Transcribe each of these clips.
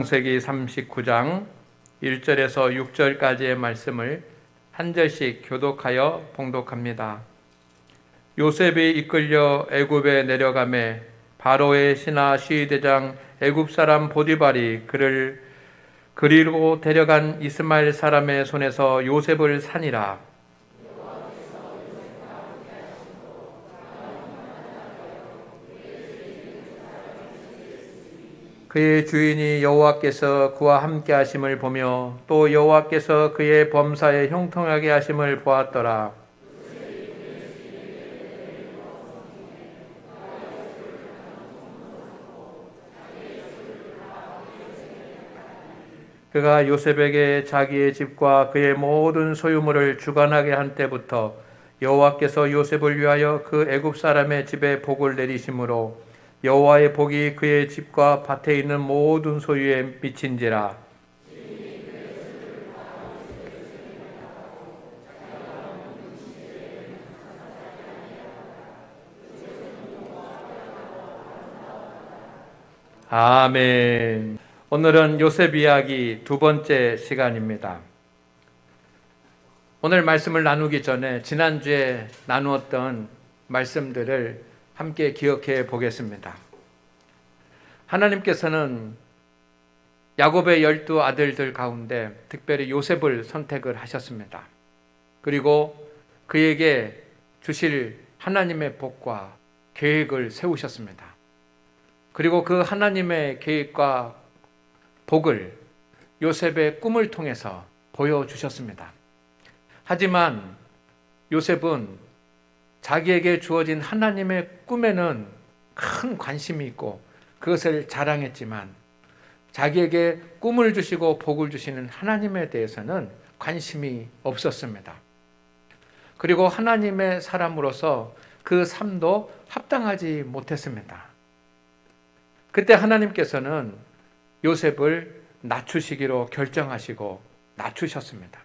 창세기 39장 1절에서 6절까지의 말씀을 한 절씩 교독하여 봉독합니다. 요셉이 이끌려 애굽에 내려가매 바로의 신하 시위대장 애굽 사람 보디발이 그를 그리로 데려간 이스마엘 사람의 손에서 요셉을 산이라. 그의 주인이 여호와께서 그와 함께 하심을 보며 또 여호와께서 그의 범사에 형통하게 하심을 보았더라. 그가 요셉에게 자기의 집과 그의 모든 소유물을 주관하게 한 때부터 여호와께서 요셉을 위하여 그 애굽 사람의 집에 복을 내리심으로 여호와의 복이 그의 집과 밭에 있는 모든 소유에 미친지라. 아멘. 오늘은 요셉 이야기 두 번째 시간입니다. 오늘 말씀을 나누기 전에 지난주에 나누었던 말씀들을 함께 기억해 보겠습니다. 하나님께서는 야곱의 12 아들들 가운데 특별히 요셉을 선택을 하셨습니다. 그리고 그에게 주실 하나님의 복과 계획을 세우셨습니다. 그리고 그 하나님의 계획과 복을 요셉의 꿈을 통해서 보여주셨습니다. 하지만 요셉은 자기에게 주어진 하나님의 꿈에는 큰 관심이 있고 그것을 자랑했지만 자기에게 꿈을 주시고 복을 주시는 하나님에 대해서는 관심이 없었습니다. 그리고 하나님의 사람으로서 그 삶도 합당하지 못했습니다. 그때 하나님께서는 요셉을 낮추시기로 결정하시고 낮추셨습니다.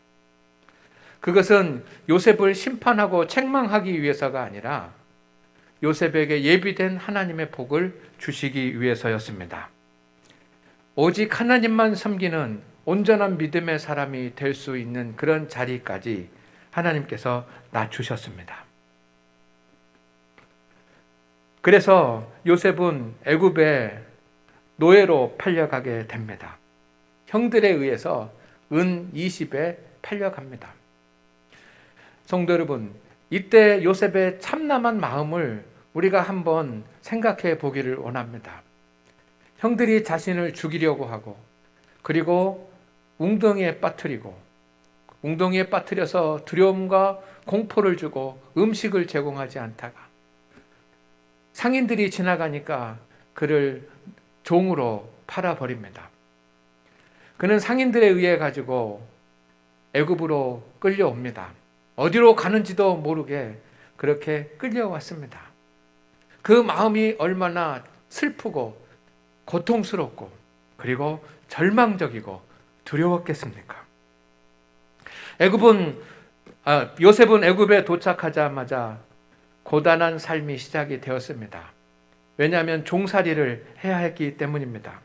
그것은 요셉을 심판하고 책망하기 위해서가 아니라 요셉에게 예비된 하나님의 복을 주시기 위해서였습니다. 오직 하나님만 섬기는 온전한 믿음의 사람이 될 수 있는 그런 자리까지 하나님께서 낮추셨습니다. 그래서 요셉은 애굽에 노예로 팔려가게 됩니다. 형들에 의해서 은 20에 팔려갑니다. 성도 여러분, 이때 요셉의 참남한 마음을 우리가 한번 생각해 보기를 원합니다. 형들이 자신을 죽이려고 하고 그리고 웅덩이에 빠뜨리고 웅덩이에 빠뜨려서 두려움과 공포를 주고 음식을 제공하지 않다가 상인들이 지나가니까 그를 종으로 팔아버립니다. 그는 상인들에 의해 가지고 애굽으로 끌려옵니다. 어디로 가는지도 모르게 그렇게 끌려왔습니다. 그 마음이 얼마나 슬프고 고통스럽고 그리고 절망적이고 두려웠겠습니까? 요셉은 애굽에 도착하자마자 고단한 삶이 시작이 되었습니다. 왜냐하면 종살이를 해야 했기 때문입니다.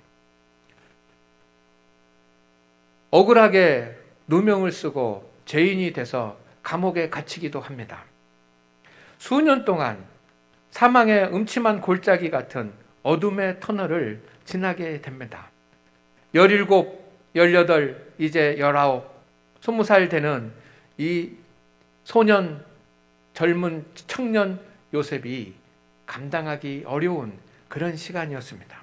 억울하게 누명을 쓰고 죄인이 돼서 감옥에 갇히기도 합니다. 수년 동안 사망의 음침한 골짜기 같은 어둠의 터널을 지나게 됩니다. 17, 18, 이제 19, 20살 되는 이 소년, 젊은 청년 요셉이 감당하기 어려운 그런 시간이었습니다.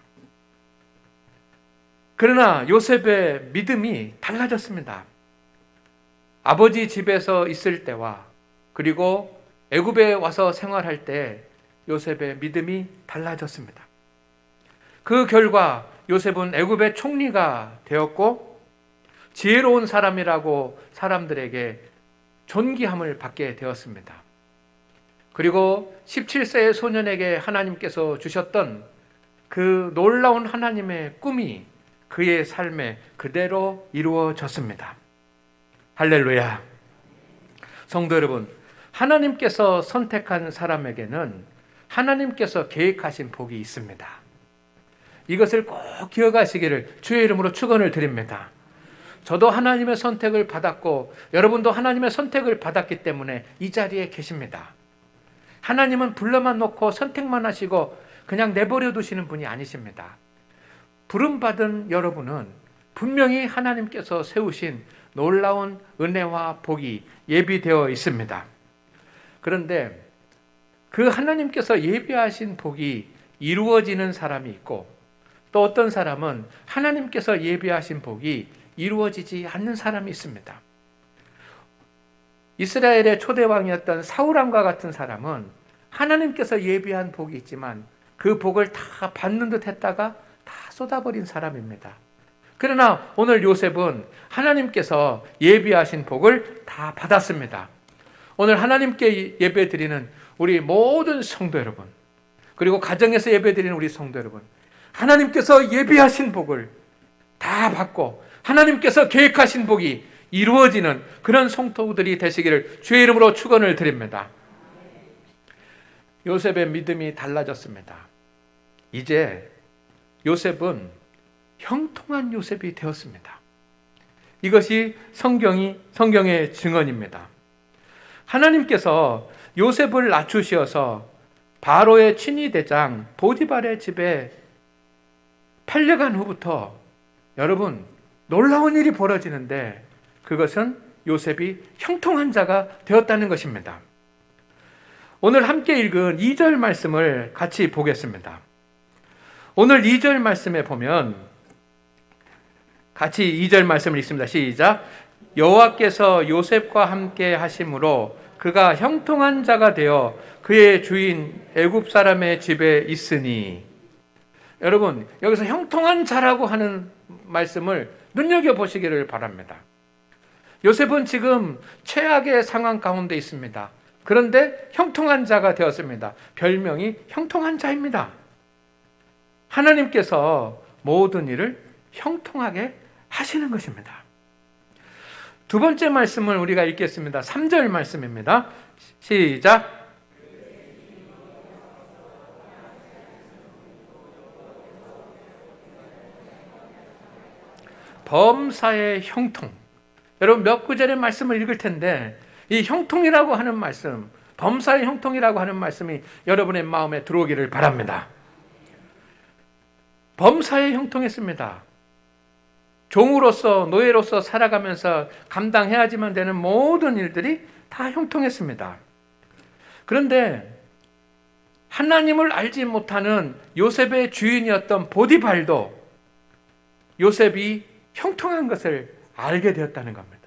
그러나 요셉의 믿음이 달라졌습니다. 아버지 집에서 있을 때와 그리고 애굽에 와서 생활할 때 요셉의 믿음이 달라졌습니다. 그 결과 요셉은 애굽의 총리가 되었고 지혜로운 사람이라고 사람들에게 존귀함을 받게 되었습니다. 그리고 17세의 소년에게 하나님께서 주셨던 그 놀라운 하나님의 꿈이 그의 삶에 그대로 이루어졌습니다. 할렐루야. 성도 여러분, 하나님께서 선택한 사람에게는 하나님께서 계획하신 복이 있습니다. 이것을 꼭 기억하시기를 주의 이름으로 축원을 드립니다. 저도 하나님의 선택을 받았고 여러분도 하나님의 선택을 받았기 때문에 이 자리에 계십니다. 하나님은 불러만 놓고 선택만 하시고 그냥 내버려 두시는 분이 아니십니다. 부름받은 여러분은 분명히 하나님께서 세우신 놀라운 은혜와 복이 예비되어 있습니다. 그런데 그 하나님께서 예비하신 복이 이루어지는 사람이 있고 또 어떤 사람은 하나님께서 예비하신 복이 이루어지지 않는 사람이 있습니다. 이스라엘의 초대왕이었던 사울왕과 같은 사람은 하나님께서 예비한 복이 있지만 그 복을 다 받는 듯 했다가 다 쏟아버린 사람입니다. 그러나 오늘 요셉은 하나님께서 예비하신 복을 다 받았습니다. 오늘 하나님께 예배드리는 우리 모든 성도 여러분, 그리고 가정에서 예배드리는 우리 성도 여러분, 하나님께서 예비하신 복을 다 받고 하나님께서 계획하신 복이 이루어지는 그런 성도들이 되시기를 주의 이름으로 축원을 드립니다. 요셉의 믿음이 달라졌습니다. 이제 요셉은 형통한 요셉이 되었습니다. 이것이 성경의 증언입니다. 하나님께서 요셉을 낮추셔서 바로의 친위대장 보디발의 집에 팔려간 후부터 여러분 놀라운 일이 벌어지는데 그것은 요셉이 형통한 자가 되었다는 것입니다. 오늘 함께 읽은 2절 말씀을 같이 보겠습니다. 오늘 2절 말씀에 보면 같이 2절 말씀을 읽습니다. 시작. 여호와께서 요셉과 함께 하심으로 그가 형통한 자가 되어 그의 주인 애굽 사람의 집에 있으니. 여러분 여기서 형통한 자라고 하는 말씀을 눈여겨보시기를 바랍니다. 요셉은 지금 최악의 상황 가운데 있습니다. 그런데 형통한 자가 되었습니다. 별명이 형통한 자입니다. 하나님께서 모든 일을 형통하게 하시는 것입니다. 두 번째 말씀을 우리가 읽겠습니다. 3절 말씀입니다. 시작. 범사의 형통. 여러분 몇 구절의 말씀을 읽을 텐데 이 형통이라고 하는 말씀, 범사의 형통이라고 하는 말씀이 여러분의 마음에 들어오기를 바랍니다. 범사에 형통했습니다. 종으로서 노예로서 살아가면서 감당해야지만 되는 모든 일들이 다 형통했습니다. 그런데 하나님을 알지 못하는 요셉의 주인이었던 보디발도 요셉이 형통한 것을 알게 되었다는 겁니다.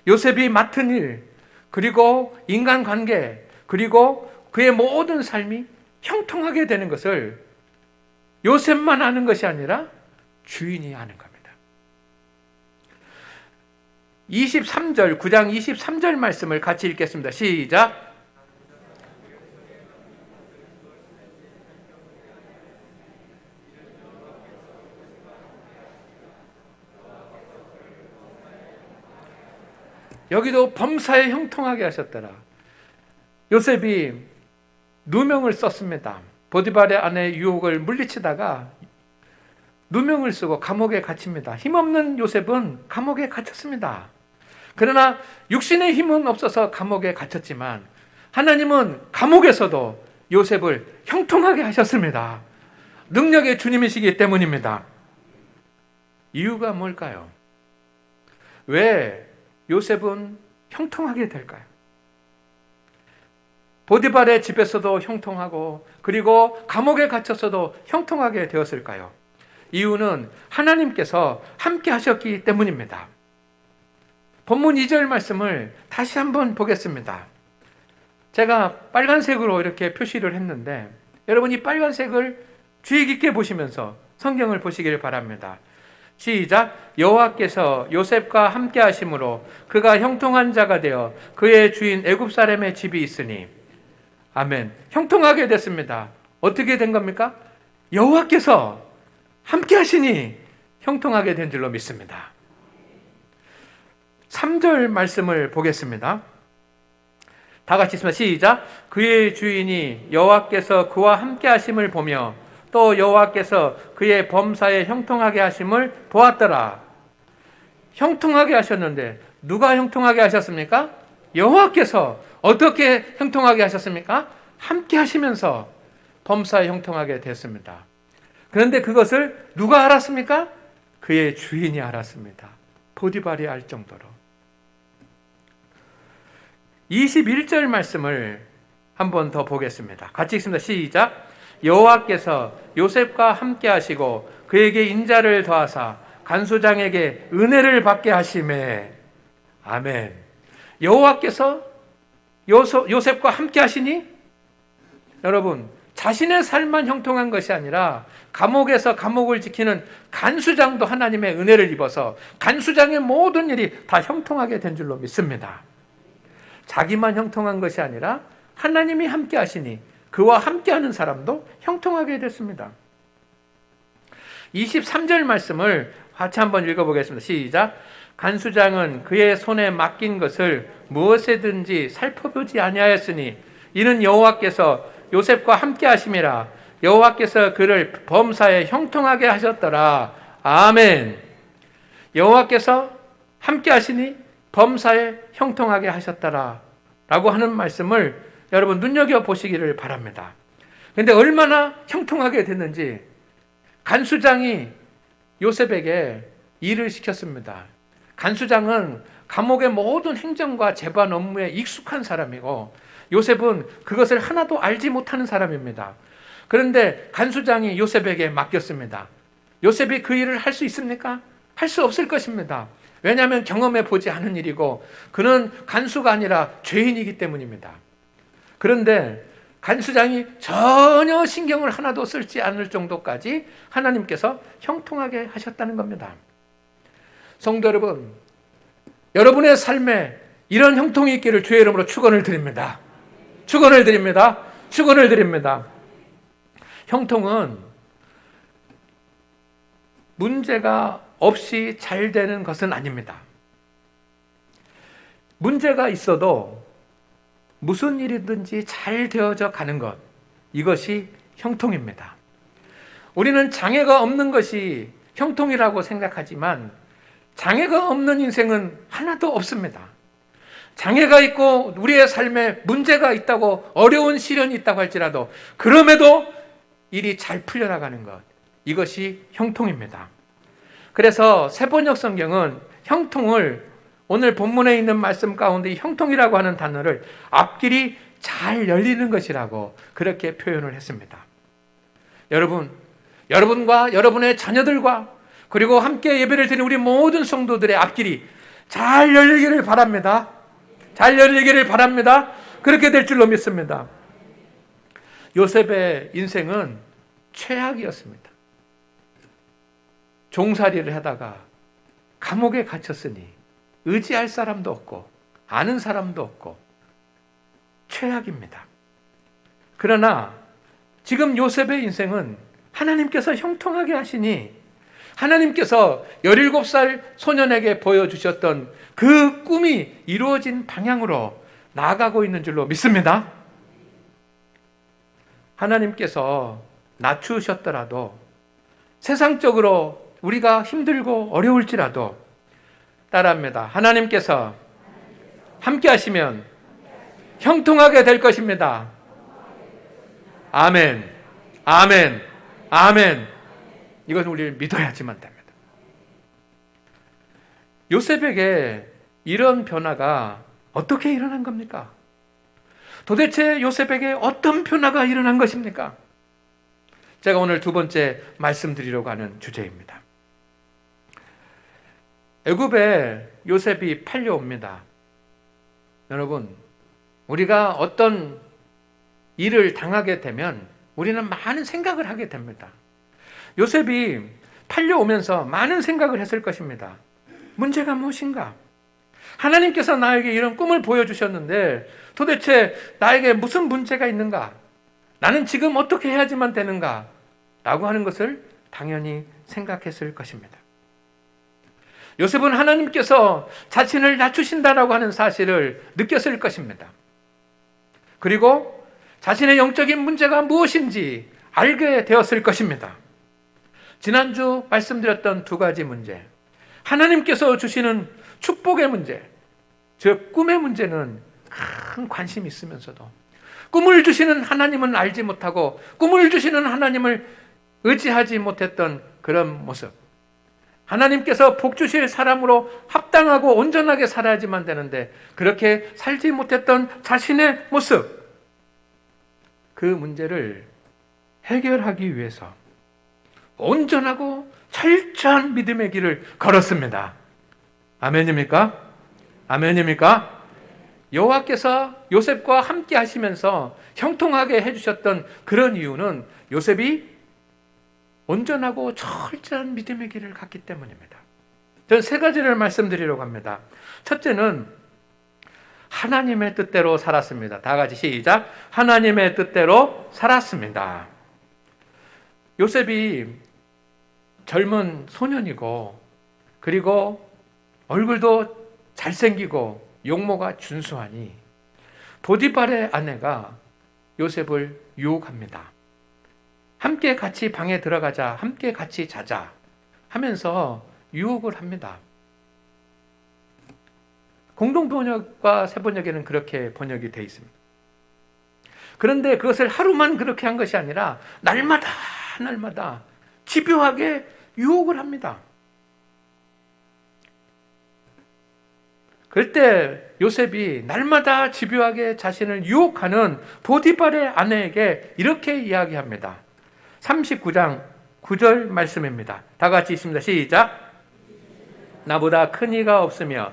요셉이 맡은 일, 그리고 인간관계, 그리고 그의 모든 삶이 형통하게 되는 것을 요셉만 아는 것이 아니라 주인이 아는 겁니다. 23절, 9장 23절 말씀을 같이 읽겠습니다. 시작. 여기도 범사에 형통하게 하셨더라. 요셉이 누명을 썼습니다. 보디발의 아내 유혹을 물리치다가 누명을 쓰고 감옥에 갇힙니다. 힘없는 요셉은 감옥에 갇혔습니다. 그러나 육신의 힘은 없어서 감옥에 갇혔지만 하나님은 감옥에서도 요셉을 형통하게 하셨습니다. 능력의 주님이시기 때문입니다. 이유가 뭘까요? 왜 요셉은 형통하게 될까요? 보디발의 집에서도 형통하고 그리고 감옥에 갇혔어도 형통하게 되었을까요? 이유는 하나님께서 함께 하셨기 때문입니다. 본문 2절 말씀을 다시 한번 보겠습니다. 제가 빨간색으로 이렇게 표시를 했는데 여러분 이 빨간색을 주의 깊게 보시면서 성경을 보시기를 바랍니다. 시작. 여호와께서 요셉과 함께 하심으로 그가 형통한 자가 되어 그의 주인 애굽 사람의 집이 있으니. 아멘. 형통하게 됐습니다. 어떻게 된 겁니까? 여호와께서 함께 하시니 형통하게 된 줄로 믿습니다. 3절 말씀을 보겠습니다. 다 같이 있습니다. 시작. 그의 주인이 여호와께서 그와 함께 하심을 보며 또 또 여호와께서 그의 범사에 형통하게 하심을 보았더라. 형통하게 하셨는데 누가 형통하게 하셨습니까? 여호와께서. 어떻게 형통하게 하셨습니까? 함께 하시면서 범사에 형통하게 됐습니다. 그런데 그것을 누가 알았습니까? 그의 주인이 알았습니다. 보디발이 알 정도로. 21절 말씀을 한 번 더 보겠습니다. 같이 읽습니다. 시작. 여호와께서 요셉과 함께 하시고 그에게 인자를 더하사 간수장에게 은혜를 받게 하시매. 아멘. 여호와께서 요셉과 함께 하시니, 여러분, 자신의 삶만 형통한 것이 아니라 감옥에서 감옥을 지키는 간수장도 하나님의 은혜를 입어서 간수장의 모든 일이 다 형통하게 된 줄로 믿습니다. 자기만 형통한 것이 아니라 하나님이 함께 하시니 그와 함께하는 사람도 형통하게 됐습니다. 23절 말씀을 같이 한번 읽어보겠습니다. 시작. 간수장은 그의 손에 맡긴 것을 무엇에든지 살펴보지 아니하였으니 이는 여호와께서 요셉과 함께 하심이라. 여호와께서 그를 범사에 형통하게 하셨더라. 아멘. 여호와께서 함께 하시니 범사에 형통하게 하셨더라 라고 하는 말씀을 여러분 눈여겨보시기를 바랍니다. 그런데 얼마나 형통하게 됐는지 간수장이 요셉에게 일을 시켰습니다. 간수장은 감옥의 모든 행정과 재반 업무에 익숙한 사람이고 요셉은 그것을 하나도 알지 못하는 사람입니다. 그런데 간수장이 요셉에게 맡겼습니다. 요셉이 그 일을 할 수 있습니까? 할 수 없을 것입니다. 왜냐하면 경험해 보지 않은 일이고 그는 간수가 아니라 죄인이기 때문입니다. 그런데 간수장이 전혀 신경을 하나도 쓰지 않을 정도까지 하나님께서 형통하게 하셨다는 겁니다. 성도 여러분, 여러분의 삶에 이런 형통이 있기를 주의 이름으로 축원을 드립니다. 축원을 드립니다. 축원을 드립니다. 형통은 문제가 없이 잘 되는 것은 아닙니다. 문제가 있어도 무슨 일이든지 잘 되어져 가는 것, 이것이 형통입니다. 우리는 장애가 없는 것이 형통이라고 생각하지만 장애가 없는 인생은 하나도 없습니다. 장애가 있고 우리의 삶에 문제가 있다고, 어려운 시련이 있다고 할지라도 그럼에도 일이 잘 풀려나가는 것, 이것이 형통입니다. 그래서 새번역 성경은 형통을, 오늘 본문에 있는 말씀 가운데 형통이라고 하는 단어를 앞길이 잘 열리는 것이라고 그렇게 표현을 했습니다. 여러분과 여러분의 자녀들과 그리고 함께 예배를 드리는 우리 모든 성도들의 앞길이 잘 열리기를 바랍니다. 잘 열리기를 바랍니다. 그렇게 될 줄로 믿습니다. 요셉의 인생은 최악이었습니다. 종살이를 하다가 감옥에 갇혔으니 의지할 사람도 없고 아는 사람도 없고 최악입니다. 그러나 지금 요셉의 인생은 하나님께서 형통하게 하시니 하나님께서 17살 소년에게 보여주셨던 그 꿈이 이루어진 방향으로 나아가고 있는 줄로 믿습니다. 하나님께서 낮추셨더라도, 세상적으로 우리가 힘들고 어려울지라도 따라합니다. 하나님께서 함께 하시면 형통하게 될 것입니다. 아멘, 아멘, 아멘. 이것은 우리를 믿어야지만 됩니다. 요셉에게 이런 변화가 어떻게 일어난 겁니까? 도대체 요셉에게 어떤 변화가 일어난 것입니까? 제가 오늘 두 번째 말씀드리려고 하는 주제입니다. 애굽에 요셉이 팔려옵니다. 여러분, 우리가 어떤 일을 당하게 되면 우리는 많은 생각을 하게 됩니다. 요셉이 팔려오면서 많은 생각을 했을 것입니다. 문제가 무엇인가? 하나님께서 나에게 이런 꿈을 보여주셨는데 도대체 나에게 무슨 문제가 있는가? 나는 지금 어떻게 해야지만 되는가? 라고 하는 것을 당연히 생각했을 것입니다. 요셉은 하나님께서 자신을 낮추신다라고 하는 사실을 느꼈을 것입니다. 그리고 자신의 영적인 문제가 무엇인지 알게 되었을 것입니다. 지난주 말씀드렸던 두 가지 문제, 하나님께서 주시는 축복의 문제, 즉 꿈의 문제는 큰 관심이 있으면서도 꿈을 주시는 하나님은 알지 못하고 꿈을 주시는 하나님을 의지하지 못했던 그런 모습, 하나님께서 복 주실 사람으로 합당하고 온전하게 살아야지만 되는데 그렇게 살지 못했던 자신의 모습, 그 문제를 해결하기 위해서 온전하고 철저한 믿음의 길을 걸었습니다. 아멘입니까? 아멘입니까? 여호와께서 요셉과 함께 하시면서 형통하게 해주셨던 그런 이유는 요셉이 온전하고 철저한 믿음의 길을 갔기 때문입니다. 저는 세 가지를 말씀드리려고 합니다. 첫째는 하나님의 뜻대로 살았습니다. 다 같이 시작. 하나님의 뜻대로 살았습니다. 요셉이 젊은 소년이고 그리고 얼굴도 잘생기고 용모가 준수하니 보디발의 아내가 요셉을 유혹합니다. 함께 같이 방에 들어가자, 함께 같이 자자 하면서 유혹을 합니다. 공동번역과 새번역에는 그렇게 번역이 되어 있습니다. 그런데 그것을 하루만 그렇게 한 것이 아니라 날마다 집요하게 유혹을 합니다. 그럴 때 요셉이 날마다 집요하게 자신을 유혹하는 보디발의 아내에게 이렇게 이야기합니다. 39장 9절 말씀입니다. 다 같이 읽습니다. 시작. 나보다 큰 이가 없으며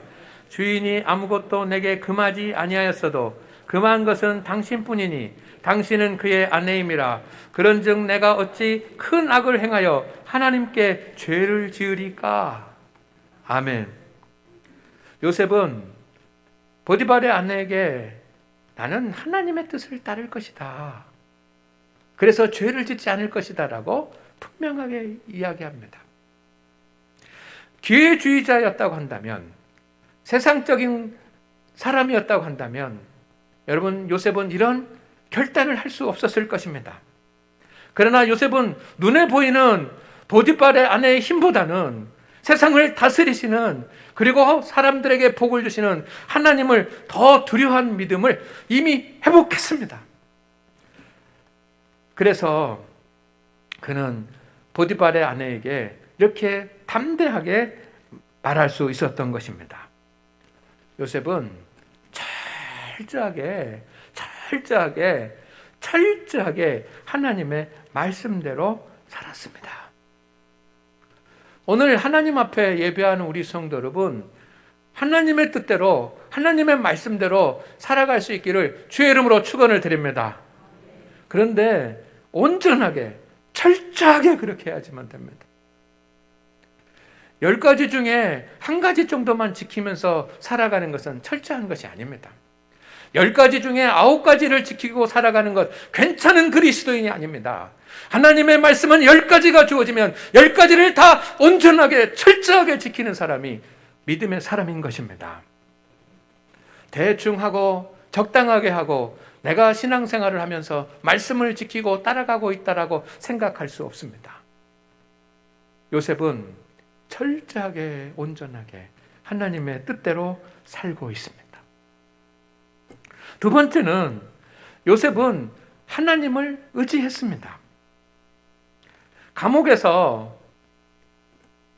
주인이 아무것도 내게 금하지 아니하였어도 금한 것은 당신뿐이니 당신은 그의 아내임이라. 그런즉 내가 어찌 큰 악을 행하여 하나님께 죄를 지으리까. 아멘. 요셉은 보디발의 아내에게 나는 하나님의 뜻을 따를 것이다, 그래서 죄를 짓지 않을 것이다 라고 분명하게 이야기합니다. 기회주의자였다고 한다면, 세상적인 사람이었다고 한다면 여러분, 요셉은 이런 결단을 할 수 없었을 것입니다. 그러나 요셉은 눈에 보이는 보디발의 아내의 힘보다는 세상을 다스리시는, 그리고 사람들에게 복을 주시는 하나님을 더 두려워한 믿음을 이미 회복했습니다. 그래서 그는 보디발의 아내에게 이렇게 담대하게 말할 수 있었던 것입니다. 요셉은 철저하게 하나님의 말씀대로 살았습니다. 오늘 하나님 앞에 예배하는 우리 성도 여러분, 하나님의 뜻대로, 하나님의 말씀대로 살아갈 수 있기를 주의 이름으로 축원을 드립니다. 그런데 온전하게, 철저하게 그렇게 해야지만 됩니다. 10가지 중에 한 가지 정도만 지키면서 살아가는 것은 철저한 것이 아닙니다. 10가지 중에 9가지를 지키고 살아가는 것, 괜찮은 그리스도인이 아닙니다. 하나님의 말씀은 10가지가 주어지면 10가지를 다 온전하게 철저하게 지키는 사람이 믿음의 사람인 것입니다. 대충 하고 적당하게 하고 내가 신앙생활을 하면서 말씀을 지키고 따라가고 있다라고 생각할 수 없습니다. 요셉은 철저하게 온전하게 하나님의 뜻대로 살고 있습니다. 두 번째는 요셉은 하나님을 의지했습니다. 감옥에서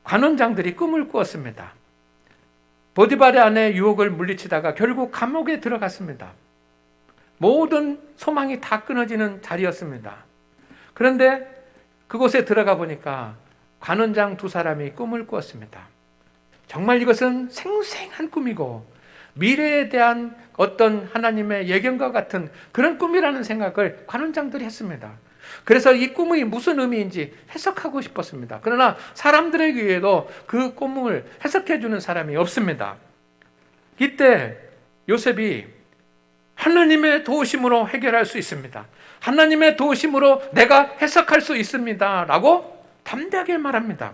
관원장들이 꿈을 꾸었습니다. 보디발의 아내의 유혹을 물리치다가 결국 감옥에 들어갔습니다. 모든 소망이 다 끊어지는 자리였습니다. 그런데 그곳에 들어가 보니까 관원장 2사람이 꿈을 꾸었습니다. 정말 이것은 생생한 꿈이고 미래에 대한 어떤 하나님의 예견과 같은 그런 꿈이라는 생각을 관원장들이 했습니다. 그래서 이 꿈이 무슨 의미인지 해석하고 싶었습니다. 그러나 사람들에게 의해도 그 꿈을 해석해 주는 사람이 없습니다. 이때 요셉이 하나님의 도우심으로 해결할 수 있습니다, 하나님의 도우심으로 내가 해석할 수 있습니다 라고 담대하게 말합니다.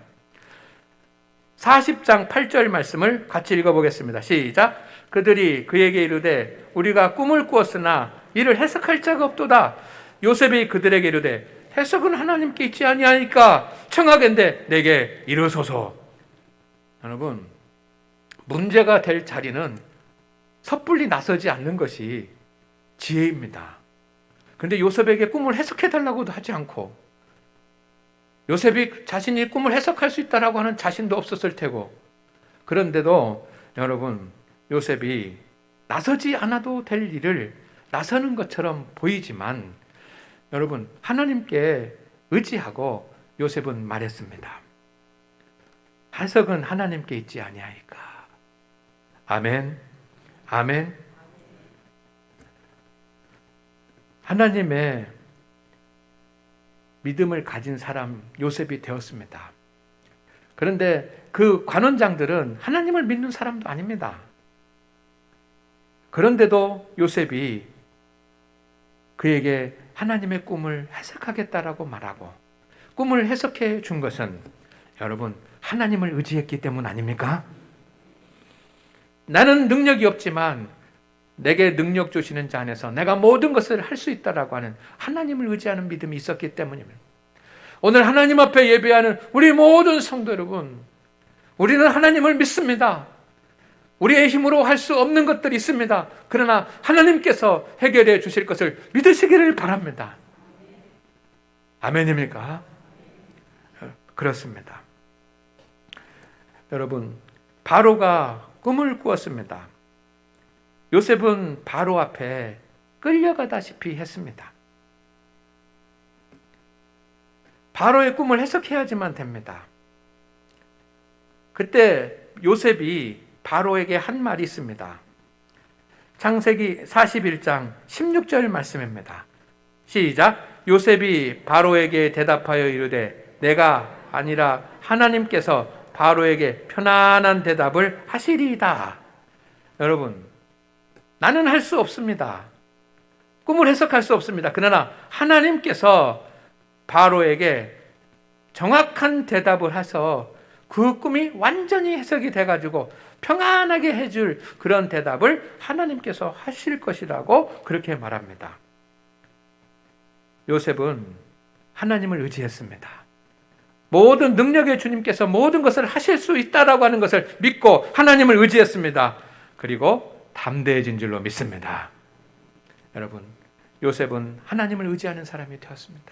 40장 8절 말씀을 같이 읽어보겠습니다. 시작. 그들이 그에게 이르되 우리가 꿈을 꾸었으나 이를 해석할 자가 없도다. 요셉이 그들에게 이르되 해석은 하나님께 있지 아니하니까 청하건대 내게 이르소서. 여러분, 문제가 될 자리는 섣불리 나서지 않는 것이 지혜입니다. 그런데 요셉에게 꿈을 해석해 달라고도 하지 않고, 요셉이 자신이 꿈을 해석할 수 있다라고 하는 자신도 없었을 테고, 그런데도 여러분, 요셉이 나서지 않아도 될 일을 나서는 것처럼 보이지만, 여러분, 하나님께 의지하고 요셉은 말했습니다. 해석은 하나님께 있지 아니하니까. 아멘. 아멘. 하나님의 믿음을 가진 사람 요셉이 되었습니다. 그런데 그 관원장들은 하나님을 믿는 사람도 아닙니다. 그런데도 요셉이 그에게 하나님의 꿈을 해석하겠다라고 말하고, 꿈을 해석해 준 것은 여러분, 하나님을 의지했기 때문 아닙니까? 나는 능력이 없지만 내게 능력 주시는 자 안에서 내가 모든 것을 할 수 있다라고 하는 하나님을 의지하는 믿음이 있었기 때문입니다. 오늘 하나님 앞에 예배하는 우리 모든 성도 여러분, 우리는 하나님을 믿습니다. 우리의 힘으로 할 수 없는 것들이 있습니다. 그러나 하나님께서 해결해 주실 것을 믿으시기를 바랍니다. 아멘입니까? 그렇습니다. 여러분, 바로가 꿈을 꾸었습니다. 요셉은 바로 앞에 끌려가다시피 했습니다. 바로의 꿈을 해석해야지만 됩니다. 그때 요셉이 바로에게 한 말이 있습니다. 창세기 41장 16절 말씀입니다. 시작. 요셉이 바로에게 대답하여 이르되 내가 아니라 하나님께서 바로에게 편안한 대답을 하시리이다. 여러분, 나는 할 수 없습니다. 꿈을 해석할 수 없습니다. 그러나 하나님께서 바로에게 정확한 대답을 해서 그 꿈이 완전히 해석이 돼가지고 평안하게 해줄 그런 대답을 하나님께서 하실 것이라고 그렇게 말합니다. 요셉은 하나님을 의지했습니다. 모든 능력의 주님께서 모든 것을 하실 수 있다라고 하는 것을 믿고 하나님을 의지했습니다. 그리고 담대해진 줄로 믿습니다. 여러분, 요셉은 하나님을 의지하는 사람이 되었습니다.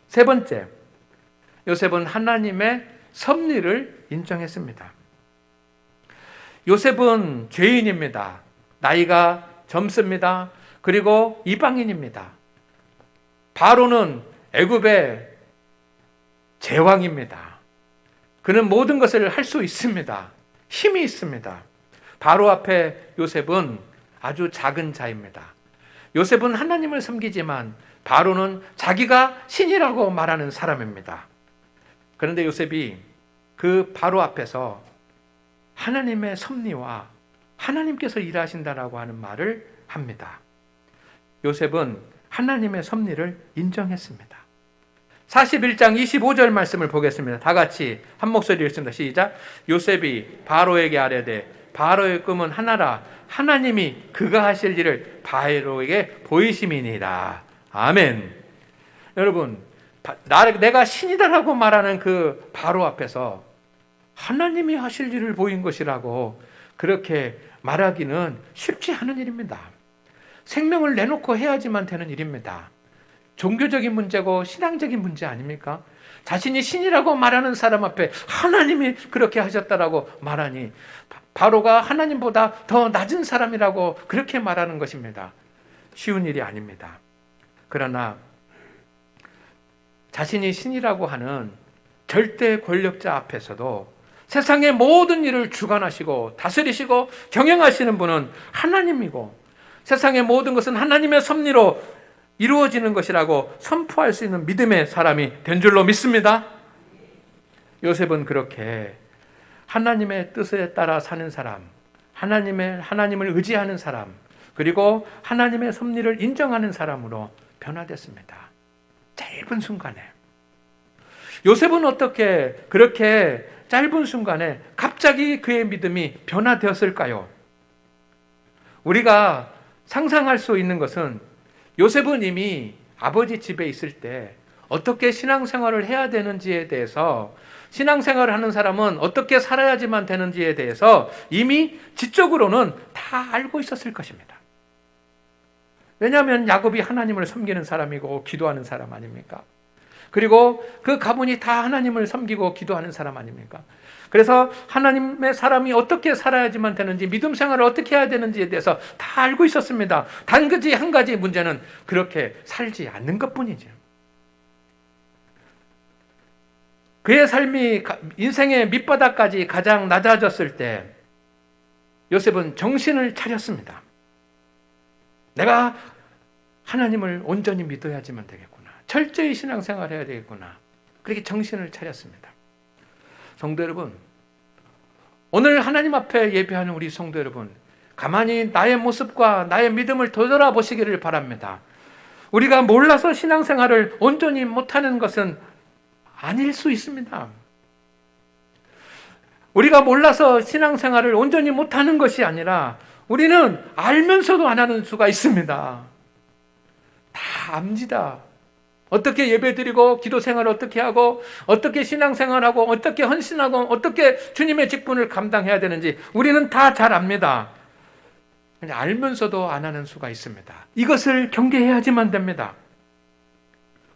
세 번째, 요셉은 하나님의 섭리를 인정했습니다. 요셉은 죄인입니다. 나이가 젊습니다. 그리고 이방인입니다. 바로는 애굽의 제왕입니다. 그는 모든 것을 할 수 있습니다. 힘이 있습니다. 바로 앞에 요셉은 아주 작은 자입니다. 요셉은 하나님을 섬기지만 바로는 자기가 신이라고 말하는 사람입니다. 그런데 요셉이 그 바로 앞에서 하나님의 섭리와 하나님께서 일하신다라고 하는 말을 합니다. 요셉은 하나님의 섭리를 인정했습니다. 41장 25절 말씀을 보겠습니다. 다 같이 한 목소리 읽습니다. 시작. 요셉이 바로에게 아뢰되 바로의 꿈은 하나라. 하나님이 그가 하실 일을 바로에게 보이심이니라. 아멘. 여러분, 내가 신이다라고 말하는 그 바로 앞에서 하나님이 하실 일을 보인 것이라고 그렇게 말하기는 쉽지 않은 일입니다. 생명을 내놓고 해야지만 되는 일입니다. 종교적인 문제고 신앙적인 문제 아닙니까? 자신이 신이라고 말하는 사람 앞에 하나님이 그렇게 하셨다라고 말하니 바로가 하나님보다 더 낮은 사람이라고 그렇게 말하는 것입니다. 쉬운 일이 아닙니다. 그러나 자신이 신이라고 하는 절대 권력자 앞에서도 세상의 모든 일을 주관하시고 다스리시고 경영하시는 분은 하나님이고 세상의 모든 것은 하나님의 섭리로 이루어지는 것이라고 선포할 수 있는 믿음의 사람이 된 줄로 믿습니다. 요셉은 그렇게 하나님의 뜻에 따라 사는 사람, 하나님을 의지하는 사람, 그리고 하나님의 섭리를 인정하는 사람으로 변화됐습니다. 짧은 순간에. 요셉은 어떻게 그렇게 짧은 순간에 갑자기 그의 믿음이 변화되었을까요? 우리가 상상할 수 있는 것은 요셉은 이미 아버지 집에 있을 때 어떻게 신앙생활을 해야 되는지에 대해서, 신앙생활을 하는 사람은 어떻게 살아야지만 되는지에 대해서 이미 지적으로는 다 알고 있었을 것입니다. 왜냐하면 야곱이 하나님을 섬기는 사람이고 기도하는 사람 아닙니까? 그리고 그 가문이 다 하나님을 섬기고 기도하는 사람 아닙니까? 그래서 하나님의 사람이 어떻게 살아야지만 되는지, 믿음 생활을 어떻게 해야 되는지에 대해서 다 알고 있었습니다. 단지 한 가지 문제는 그렇게 살지 않는 것뿐이죠. 그의 삶이 인생의 밑바닥까지 가장 낮아졌을 때 요셉은 정신을 차렸습니다. 내가 하나님을 온전히 믿어야지만 되겠구나. 철저히 신앙생활을 해야 되겠구나. 그렇게 정신을 차렸습니다. 성도 여러분, 오늘 하나님 앞에 예배하는 우리 성도 여러분, 가만히 나의 모습과 나의 믿음을 되돌아보시기를 바랍니다. 우리가 몰라서 신앙생활을 온전히 못하는 것은 아닐 수 있습니다. 우리가 몰라서 신앙생활을 온전히 못하는 것이 아니라 우리는 알면서도 안 하는 수가 있습니다. 다 압니다. 어떻게 예배드리고 기도 생활을 어떻게 하고 어떻게 신앙생활하고 어떻게 헌신하고 어떻게 주님의 직분을 감당해야 되는지 우리는 다 잘 압니다. 알면서도 안 하는 수가 있습니다. 이것을 경계해야지만 됩니다.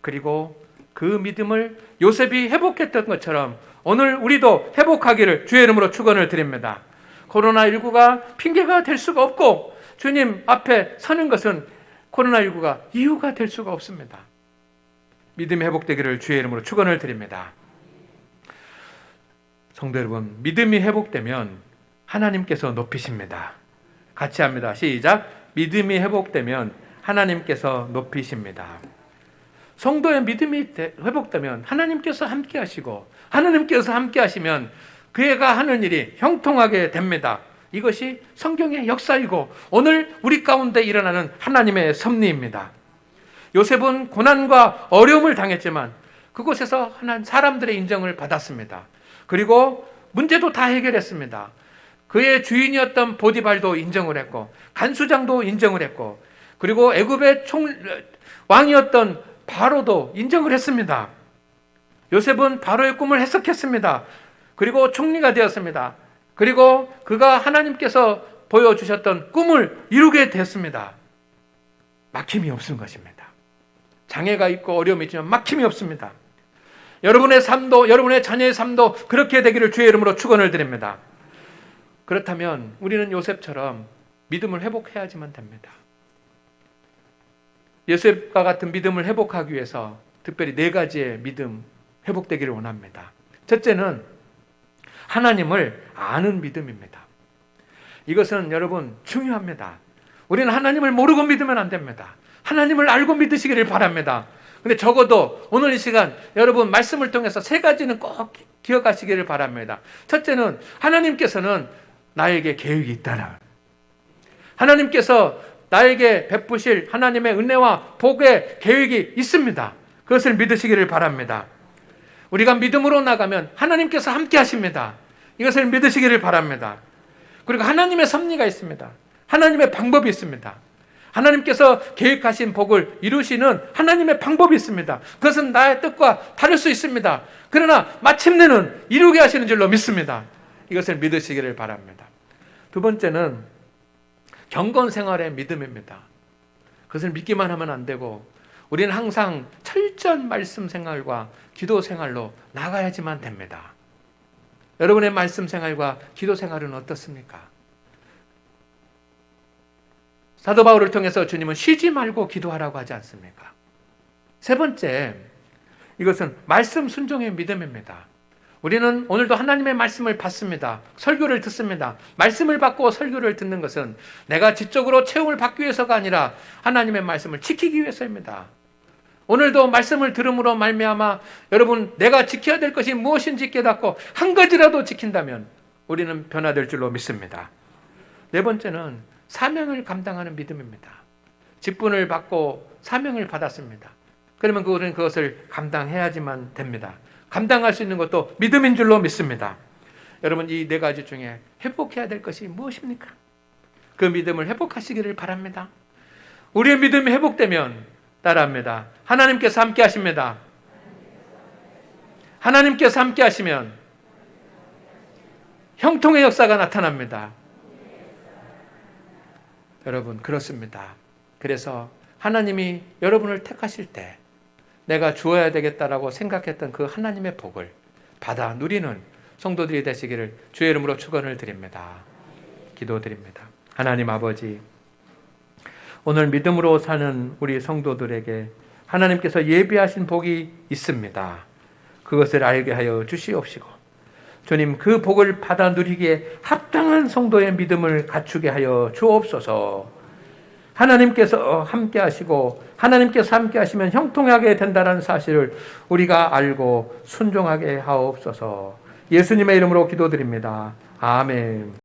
그리고 그 믿음을 요셉이 회복했던 것처럼 오늘 우리도 회복하기를 주의 이름으로 축원을 드립니다. 코로나19가 핑계가 될 수가 없고 주님 앞에 서는 것은 코로나19가 이유가 될 수가 없습니다. 믿음이 회복되기를 주의 이름으로 축원을 드립니다. 성도 여러분, 믿음이 회복되면 하나님께서 높이십니다. 같이 합니다. 시작. 믿음이 회복되면 하나님께서 높이십니다. 성도의 믿음이 회복되면 하나님께서 함께 하시고 하나님께서 함께 하시면 그가 하는 일이 형통하게 됩니다. 이것이 성경의 역사이고 오늘 우리 가운데 일어나는 하나님의 섭리입니다. 요셉은 고난과 어려움을 당했지만 그곳에서 사람들의 인정을 받았습니다. 그리고 문제도 다 해결했습니다. 그의 주인이었던 보디발도 인정을 했고 간수장도 인정을 했고 그리고 애굽의 왕이었던 바로도 인정을 했습니다. 요셉은 바로의 꿈을 해석했습니다. 그리고 총리가 되었습니다. 그리고 그가 하나님께서 보여주셨던 꿈을 이루게 됐습니다. 막힘이 없은 것입니다. 장애가 있고 어려움이 있지만 막힘이 없습니다. 여러분의 삶도 여러분의 자녀의 삶도 그렇게 되기를 주의 이름으로 축원을 드립니다. 그렇다면 우리는 요셉처럼 믿음을 회복해야지만 됩니다. 요셉과 같은 믿음을 회복하기 위해서 특별히 4가지의 믿음 회복되기를 원합니다. 첫째는 하나님을 아는 믿음입니다. 이것은 여러분 중요합니다. 우리는 하나님을 모르고 믿으면 안 됩니다. 하나님을 알고 믿으시기를 바랍니다. 근데 적어도 오늘 이 시간 여러분 말씀을 통해서 3가지는 꼭 기억하시기를 바랍니다. 첫째는 하나님께서는 나에게 계획이 있다라. 하나님께서 나에게 베푸실 하나님의 은혜와 복의 계획이 있습니다. 그것을 믿으시기를 바랍니다. 우리가 믿음으로 나가면 하나님께서 함께 하십니다. 이것을 믿으시기를 바랍니다. 그리고 하나님의 섭리가 있습니다. 하나님의 방법이 있습니다. 하나님께서 계획하신 복을 이루시는 하나님의 방법이 있습니다. 그것은 나의 뜻과 다를 수 있습니다. 그러나 마침내는 이루게 하시는 줄로 믿습니다. 이것을 믿으시기를 바랍니다. 두 번째는 경건 생활의 믿음입니다. 그것을 믿기만 하면 안 되고 우리는 항상 철저한 말씀 생활과 기도 생활로 나가야지만 됩니다. 여러분의 말씀 생활과 기도 생활은 어떻습니까? 사도 바울을 통해서 주님은 쉬지 말고 기도하라고 하지 않습니까? 세 번째, 이것은 말씀 순종의 믿음입니다. 우리는 오늘도 하나님의 말씀을 받습니다. 설교를 듣습니다. 말씀을 받고 설교를 듣는 것은 내가 지적으로 체험을 받기 위해서가 아니라 하나님의 말씀을 지키기 위해서입니다. 오늘도 말씀을 들음으로 말미암아 여러분 내가 지켜야 될 것이 무엇인지 깨닫고 한 가지라도 지킨다면 우리는 변화될 줄로 믿습니다. 네 번째는 사명을 감당하는 믿음입니다. 직분을 받고 사명을 받았습니다. 그러면 우리는 그것을 감당해야지만 됩니다. 감당할 수 있는 것도 믿음인 줄로 믿습니다. 여러분 이 4가지 중에 회복해야 될 것이 무엇입니까? 그 믿음을 회복하시기를 바랍니다. 우리의 믿음이 회복되면 따라합니다. 하나님께서 함께 하십니다. 하나님께서 함께 하시면 형통의 역사가 나타납니다. 여러분, 그렇습니다. 그래서 하나님이 여러분을 택하실 때 내가 주어야 되겠다라고 생각했던 그 하나님의 복을 받아 누리는 성도들이 되시기를 주의 이름으로 축원을 드립니다. 기도드립니다. 하나님 아버지, 오늘 믿음으로 사는 우리 성도들에게 하나님께서 예비하신 복이 있습니다. 그것을 알게 하여 주시옵시고, 주님, 그 복을 받아 누리기에 합당한 성도의 믿음을 갖추게 하여 주옵소서. 하나님께서 함께 하시고 하나님께서 함께 하시면 형통하게 된다는 사실을 우리가 알고 순종하게 하옵소서. 예수님의 이름으로 기도드립니다. 아멘.